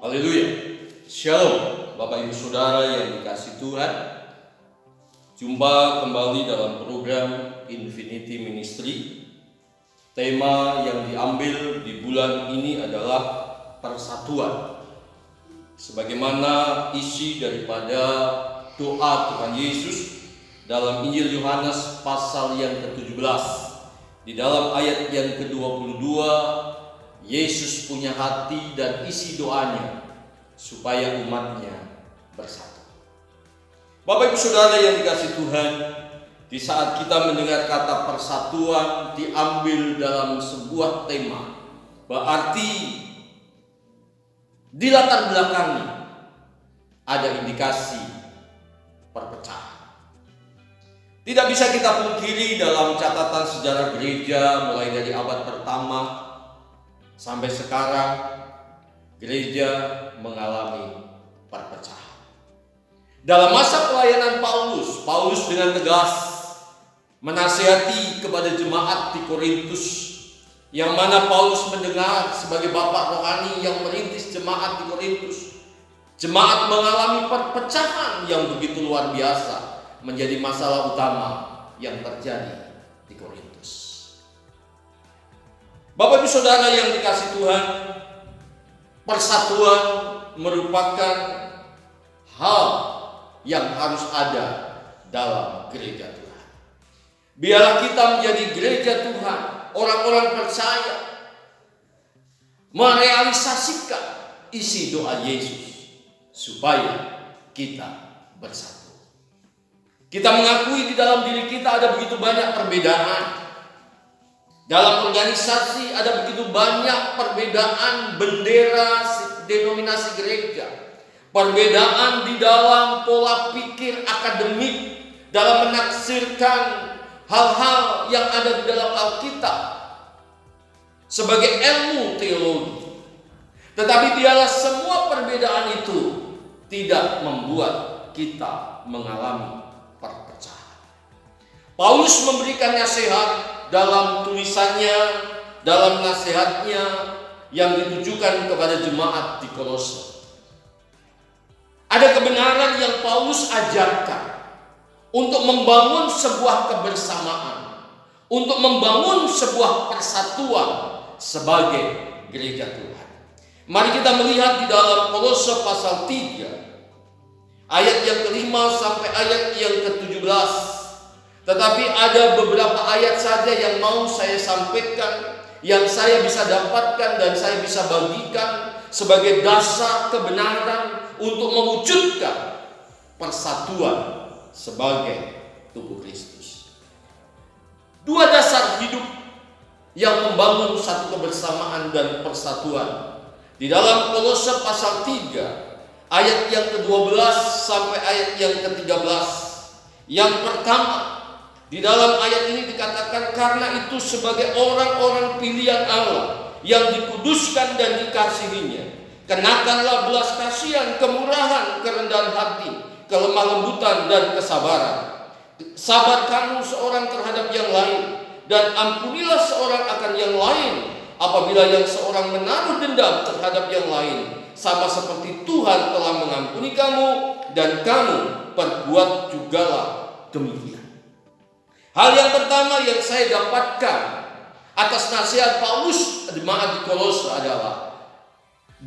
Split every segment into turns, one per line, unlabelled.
Haleluya. Shalom Bapak Ibu Saudara yang dikasihi Tuhan. Jumpa kembali dalam program Infinity Ministry. Tema yang diambil di bulan ini adalah persatuan. Sebagaimana isi daripada doa Tuhan Yesus dalam Injil Yohanes pasal yang ke-17. Di dalam ayat yang ke-22, Yesus punya hati dan isi doanya supaya umatnya bersatu. Bapak Ibu Saudara yang dikasihi Tuhan, di saat kita mendengar kata persatuan diambil dalam sebuah tema, berarti di latar belakangnya ada indikasi perpecahan. Tidak bisa kita pungkiri dalam catatan sejarah gereja mulai dari abad pertama sampai sekarang, gereja mengalami perpecahan. Dalam masa pelayanan Paulus dengan tegas menasihati kepada jemaat di Korintus, yang mana Paulus mendengar sebagai bapak rohani yang merintis jemaat di Korintus. Jemaat mengalami perpecahan yang begitu luar biasa, menjadi masalah utama yang terjadi di Korintus. Bapak Ibu Saudara yang dikasihi Tuhan, persatuan merupakan hal yang harus ada dalam gereja Tuhan. Biarlah kita menjadi gereja Tuhan, orang-orang percaya, merealisasikan isi doa Yesus supaya kita bersatu. Kita mengakui di dalam diri kita ada begitu banyak perbedaan. Dalam organisasi ada begitu banyak perbedaan bendera denominasi gereja. Perbedaan di dalam pola pikir akademik, dalam menafsirkan hal-hal yang ada di dalam Alkitab sebagai ilmu teologi. Tetapi biarlah semua perbedaan itu tidak membuat kita mengalami perpecahan. Paulus memberikan nasihat dalam tulisannya, dalam nasihatnya yang ditujukan kepada jemaat di Kolose. Ada kebenaran yang Paulus ajarkan untuk membangun sebuah kebersamaan, untuk membangun sebuah persatuan sebagai gereja Tuhan. Mari kita melihat di dalam Kolose pasal 3 ayat yang ke-5 sampai ayat yang ke-17. Tetapi ada beberapa ayat saja yang mau saya sampaikan, yang saya bisa dapatkan dan saya bisa bagikan sebagai dasar kebenaran untuk mewujudkan persatuan sebagai tubuh Kristus. Dua dasar hidup yang membangun satu kebersamaan dan persatuan. Di dalam Kolose pasal 3 ayat yang ke-12 sampai ayat yang ke-13. Yang pertama, di dalam ayat ini dikatakan, karena itu sebagai orang-orang pilihan Allah yang dikuduskan dan dikasihinya, kenakanlah belas kasihan, kemurahan, kerendahan hati, kelemah lembutan dan kesabaran. Sabar kamu seorang terhadap yang lain, dan ampunilah seorang akan yang lain apabila yang seorang menaruh dendam terhadap yang lain, sama seperti Tuhan telah mengampuni kamu, dan kamu perbuat jugalah demikian. Hal yang pertama yang saya dapatkan atas nasihat Paulus jemaat di Kolose adalah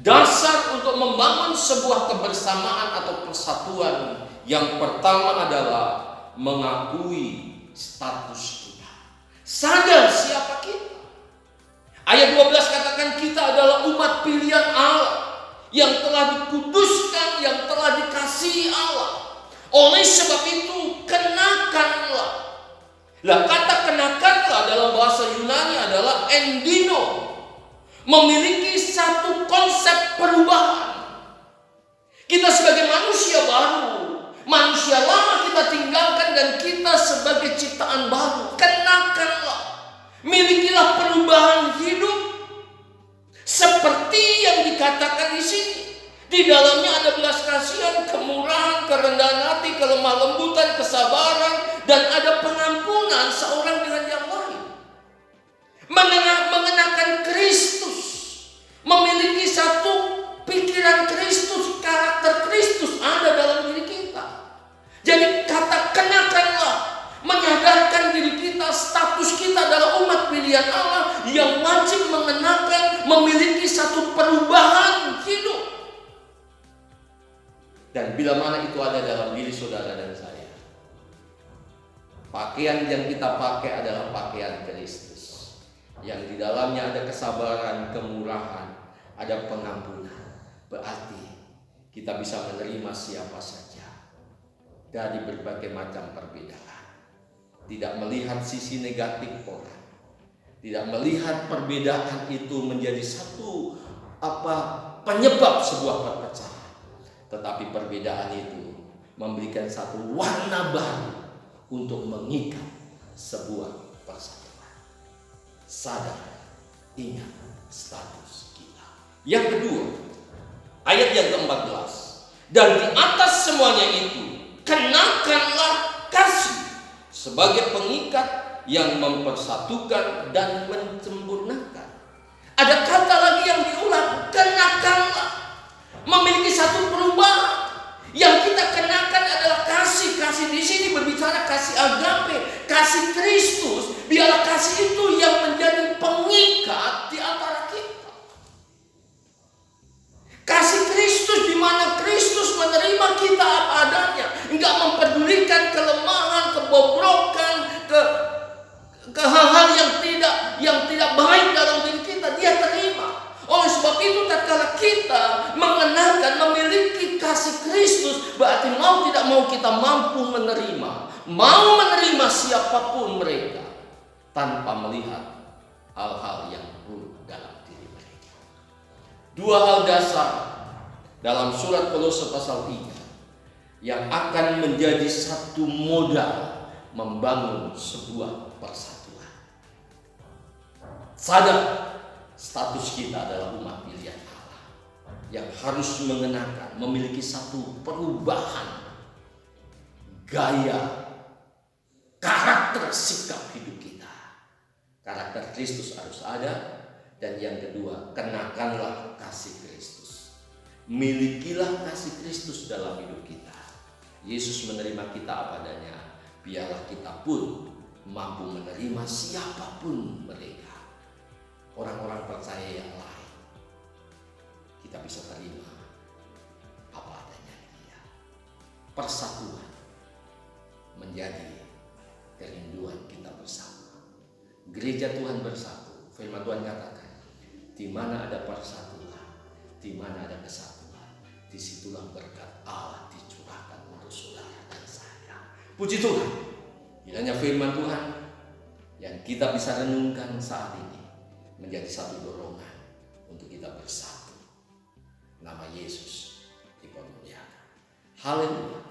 dasar untuk membangun sebuah kebersamaan atau persatuan. Yang pertama adalah mengakui status kita. Sadar siapa kita. Ayat 12 katakan kita adalah umat pilihan Allah yang telah dikuduskan, yang telah dikasihi Allah. Oleh sebab itu kenakanlah. Lah, kata kenakanlah dalam bahasa Yunani adalah endino, memiliki satu konsep perubahan. Kita sebagai manusia baru, manusia lama kita tinggalkan dan kita sebagai ciptaan baru. Kenakanlah, milikilah perubahan hidup seperti yang dikatakan di sini. Di dalamnya ada belas kasihan, kemurahan, kerendahan hati, kelemah lembutan, kesabaran, dan ada pengampunan seorang dengan yang lain. Mengenakan Kristus, memiliki satu pikiran pilihan Allah yang wajib mengenakan, memiliki satu perubahan hidup. Dan bila mana itu ada dalam diri saudara dan saya, pakaian yang kita pakai adalah pakaian Kristus, yang di dalamnya ada kesabaran, kemurahan, ada pengampunan. Berarti kita bisa menerima siapa saja dari berbagai macam perbedaan. Tidak melihat sisi negatif orang, tidak melihat perbedaan itu menjadi satu penyebab sebuah perpecahan, tetapi perbedaan itu memberikan satu warna baru untuk mengikat sebuah persatuan. Sadar, ingat status kita. Yang kedua, ayat yang ke-14, dan di atas semuanya itu kenakanlah kasih sebagai pengikat yang mempersatukan dan menyempurnakan. Ada kata lagi yang diulang, kenakanlah. Memiliki satu perubahan. Yang kita kenakan adalah kasih. Kasih di sini berbicara kasih agape, kasih Kristus. Biarlah kasih itu yang menjadi pengikat di antara kita. Kasih Kristus di mana Kristus menerima kita apa adanya, enggak mempedulikan kelemahan, kebobrokan, ke hal-hal yang tidak baik dalam diri kita, dia terima. Oleh sebab itu tatkala kita mengenakan, memiliki kasih Kristus, berarti mau tidak mau kita mampu menerima siapapun mereka tanpa melihat hal-hal yang buruk dalam diri mereka. Dua hal dasar dalam surat Kolose pasal 3 yang akan menjadi satu modal membangun sebuah persatuan. Sadar, status kita adalah umat pilihan Allah yang harus mengenakan, memiliki satu perubahan gaya, karakter, sikap hidup kita. Karakter Kristus harus ada. Dan yang kedua, kenakanlah kasih Kristus. Milikilah kasih Kristus dalam hidup kita. Yesus menerima kita apa adanya. Biarlah kita pun mampu menerima siapapun mereka. Orang-orang percaya yang lain, kita bisa terima apa adanya dia. Persatuan menjadi kerinduan kita bersama. Gereja Tuhan bersatu. Firman Tuhan katakan, di mana ada persatuan, di mana ada kesatuan, disitulah berkat Allah dicurahkan untuk saudara dan saya. Puji Tuhan, kiranya firman Tuhan yang kita bisa renungkan saat ini menjadi satu dorongan untuk kita bersatu. Nama Yesus dipermuliakan. Haleluya.